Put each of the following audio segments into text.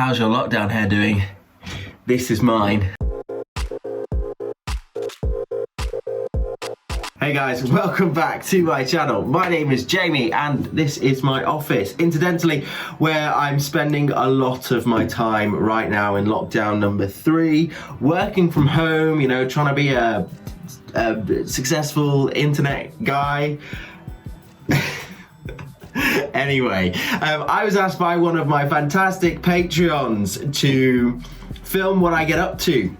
How's your lockdown hair doing? This is mine. Hey guys, welcome back to my channel. My name is Jamie and this is my office. Incidentally, where I'm spending a lot of my time right now in lockdown number 3, working from home, you know, trying to be a successful internet guy. Anyway, I was asked by one of my fantastic Patreons to film what I get up to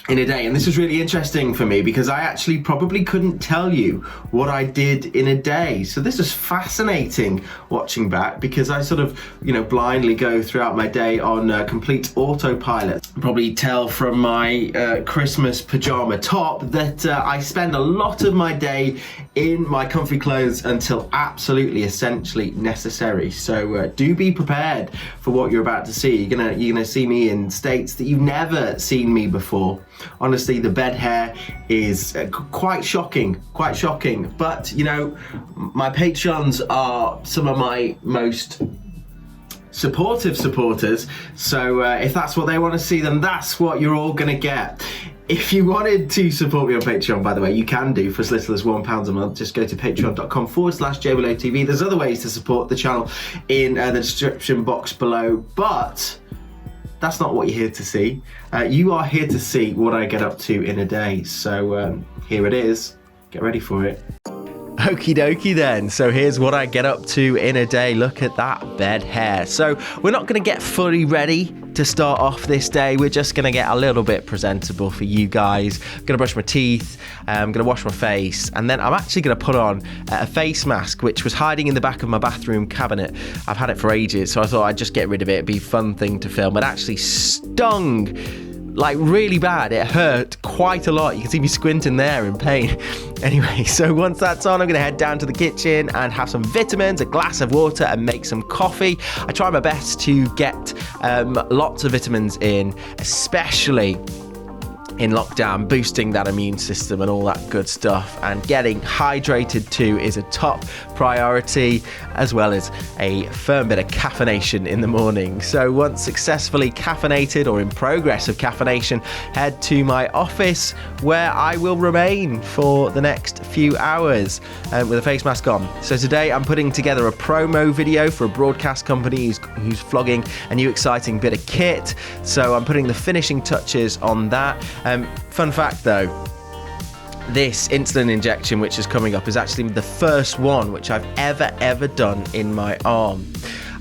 in a day, and this was really interesting for me because I actually probably couldn't tell you what I did in a day. So this was fascinating watching back because I sort of, you know, blindly go throughout my day on complete autopilot. Probably tell from my Christmas pajama top that I spend a lot of my day in my comfy clothes until absolutely essentially necessary. So do be prepared for what you're about to see. You're gonna see me in states that you've never seen me before. Honestly, the bed hair is quite shocking, but you know, my Patreons are some of my most supportive supporters, so if that's what they want to see, then that's what you're all gonna get. If you wanted to support me on Patreon, by the way, you can do for as little as £1 a month. Just go to patreon.com/jamie.lowe TV. There's other ways to support the channel in the description box below, but that's not what you're here to see. You are here to see what I get up to in a day. So here it is. Get ready for it. Okie dokie then. So here's what I get up to in a day. Look at that bed hair. So we're not going to get fully ready to start off this day. We're just going to get a little bit presentable for you guys. I'm going to brush my teeth. I'm going to wash my face. And then I'm actually going to put on a face mask, which was hiding in the back of my bathroom cabinet. I've had it for ages, so I thought I'd just get rid of it. It'd be a fun thing to film. It actually stung like really bad. It hurt quite a lot. You can see me squinting there in pain. Anyway, so once that's on, I'm gonna head down to the kitchen and have some vitamins, a glass of water, and make some coffee. I try my best to get lots of vitamins in, especially in lockdown, boosting that immune system and all that good stuff, and getting hydrated too is a top priority, as well as a firm bit of caffeination in the morning. So once successfully caffeinated or in progress of caffeination, head to my office where I will remain for the next few hours with a face mask on. So today I'm putting together a promo video for a broadcast company who's flogging a new exciting bit of kit. So I'm putting the finishing touches on that. Fun fact though, this insulin injection which is coming up is actually the first one which I've ever done in my arm.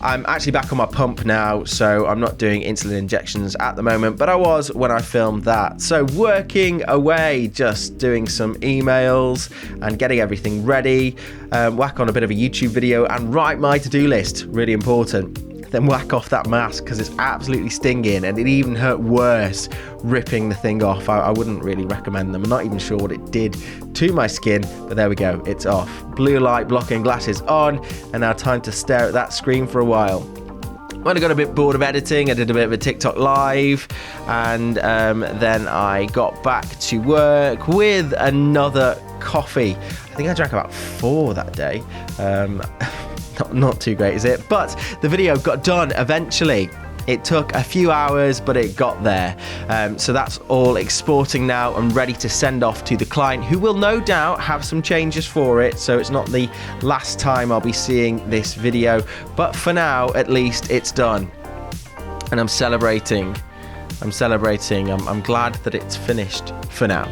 I'm actually back on my pump now, so I'm not doing insulin injections at the moment, but I was when I filmed that. So working away, just doing some emails and getting everything ready, whack on a bit of a YouTube video and write my to-do list, really important. Then whack off that mask because it's absolutely stinging, and it even hurt worse ripping the thing off. I wouldn't really recommend them. I'm not even sure what it did to my skin, but there we go, it's off. Blue light blocking glasses on, and now time to stare at that screen for a while. When I got a bit bored of editing, I did a bit of a TikTok live, and then I got back to work with another coffee. I think I drank about 4 that day. Not too great, is it? But the video got done eventually. It took a few hours, but it got there. So that's all exporting now and ready to send off to the client, who will no doubt have some changes for it. So it's not the last time I'll be seeing this video, but for now, at least it's done. And I'm celebrating. I'm glad that it's finished for now.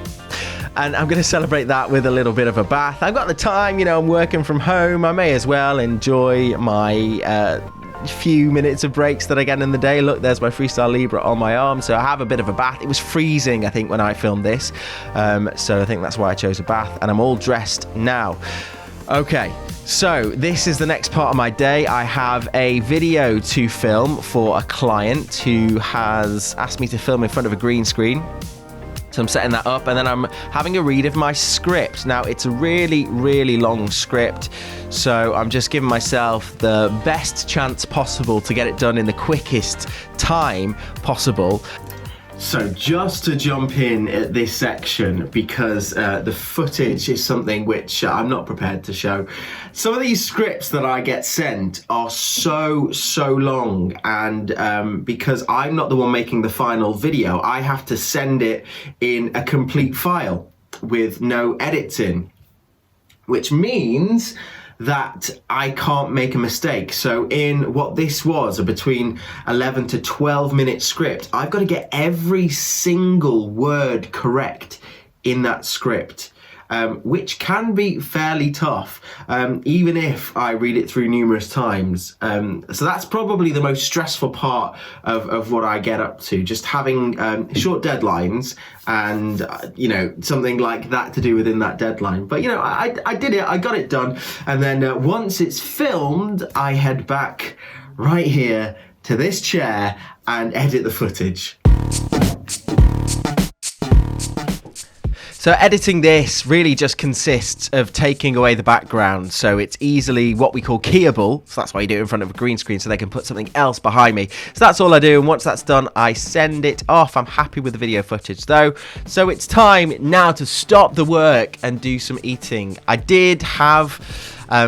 And I'm going to celebrate that with a little bit of a bath. I've got the time, you know, I'm working from home. I may as well enjoy my few minutes of breaks that I get in the day. Look, there's my Freestyle Libre on my arm. So I have a bit of a bath. It was freezing, I think, when I filmed this. So I think that's why I chose a bath. And I'm all dressed now. Okay, so this is the next part of my day. I have a video to film for a client who has asked me to film in front of a green screen. So I'm setting that up, and then I'm having a read of my script. Now, it's a really long script, so I'm just giving myself the best chance possible to get it done in the quickest time possible. So just to jump in at this section, because the footage is something which I'm not prepared to show. Some of these scripts that I get sent are so long, and because I'm not the one making the final video, I have to send it in a complete file with no edits in, which means that I can't make a mistake. So in what this was a between 11 to 12 minute script, I've got to get every single word correct in that script, which can be fairly tough, even if I read it through numerous times. So that's probably the most stressful part of what I get up to, just having short deadlines and something like that to do within that deadline. But I did it, I got it done, and then once it's filmed, I head back right here to this chair and edit the footage. So editing this really just consists of taking away the background, so it's easily what we call keyable. So that's why you do it in front of a green screen, so they can put something else behind me. So that's all I do, and once that's done, I send it off. I'm happy with the video footage though, so it's time now to stop the work and do some eating. I did have a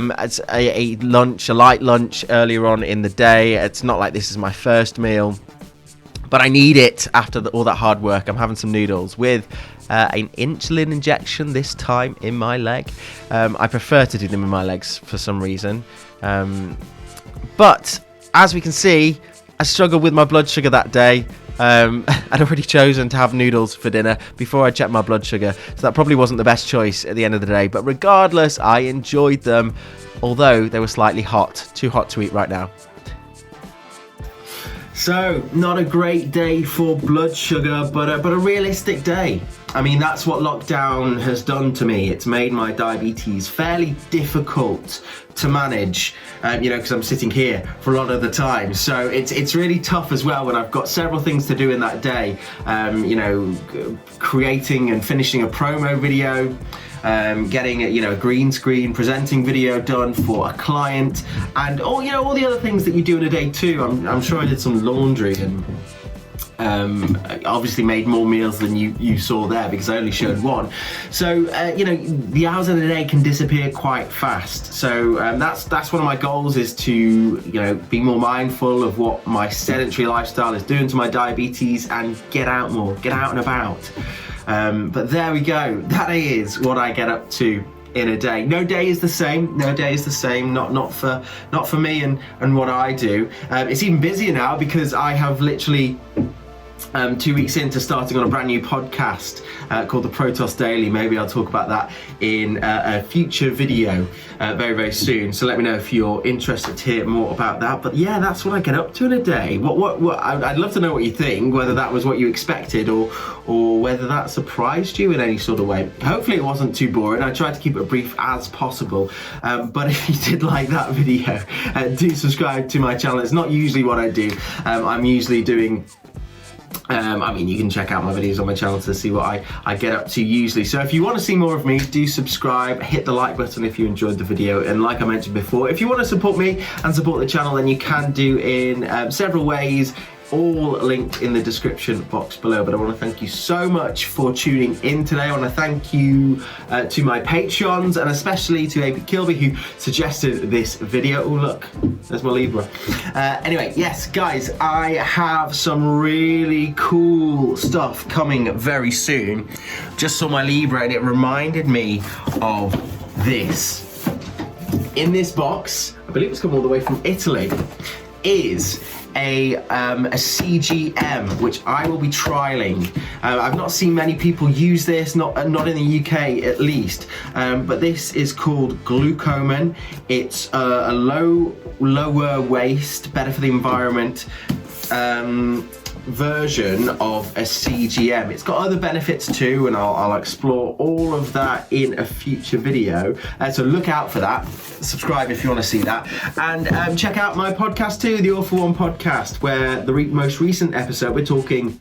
light lunch earlier on in the day. It's not like this is my first meal, but I need it after all that hard work. I'm having some noodles with an insulin injection this time in my leg. I prefer to do them in my legs for some reason. But as we can see, I struggled with my blood sugar that day. I'd already chosen to have noodles for dinner before I checked my blood sugar, so that probably wasn't the best choice at the end of the day. But regardless, I enjoyed them, although they were slightly hot. Too hot to eat right now. So, not a great day for blood sugar, but a realistic day. I mean, that's what lockdown has done to me. It's made my diabetes fairly difficult to manage, because I'm sitting here for a lot of the time. So it's really tough as well when I've got several things to do in that day. Creating and finishing a promo video, getting a green screen presenting video done for a client, and all the other things that you do in a day too. I'm sure I did some laundry and obviously made more meals than you saw there because I only showed one. So the hours in a day can disappear quite fast. So that's one of my goals, is to be more mindful of what my sedentary lifestyle is doing to my diabetes and get out more, get out and about. But there we go. That is what I get up to in a day. No day is the same. No day is the same. Not for me and what I do. It's even busier now because I have literally 2 weeks into starting on a brand new podcast called the Protos Daily. Maybe I'll talk about that in a future video very soon. So let me know if you're interested to hear more about that. But yeah, that's what I get up to in a day. What I'd love to know what you think, whether that was what you expected or whether that surprised you in any sort of way. Hopefully it wasn't too boring. I tried to keep it brief as possible. But if you did like that video, do subscribe to my channel. It's not usually what I do. I'm usually doing you can check out my videos on my channel to see what I get up to usually. So if you want to see more of me, do subscribe, hit the like button if you enjoyed the video, and like I mentioned before, if you want to support me and support the channel, then you can do in several ways, all linked in the description box below. But I want to thank you so much for tuning in today. I want to thank you to my Patreons, and especially to AB Kilby, who suggested this video. Oh look, there's my Libra. Anyway, yes guys, I have some really cool stuff coming very soon. Just saw my Libra and it reminded me of this. In this box, I believe it's come all the way from Italy, is a CGM, which I will be trialing. I've not seen many people use this, not in the UK at least, but this is called Glucomen. It's a lower waste, better for the environment version of a CGM. It's got other benefits too, and I'll explore all of that in a future video. So look out for that. Subscribe if you want to see that, and check out my podcast too, the All for One podcast, where the most recent episode we're talking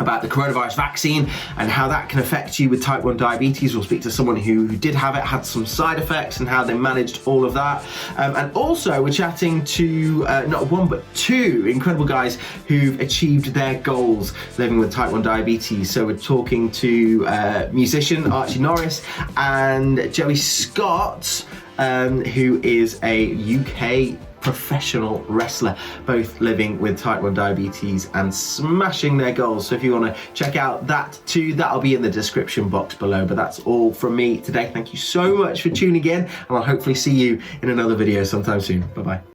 about the coronavirus vaccine and how that can affect you with type 1 diabetes. We'll speak to someone who did have it, had some side effects, and how they managed all of that. And also we're chatting to not one but two incredible guys who've achieved their goals living with type 1 diabetes. So we're talking to musician Archie Norris and Joey Scott, who is a UK professional wrestler, both living with type 1 diabetes and smashing their goals. So if you want to check out that too, that'll be in the description box below. But that's all from me today. Thank you so much for tuning in, and I'll hopefully see you in another video sometime soon. Bye bye.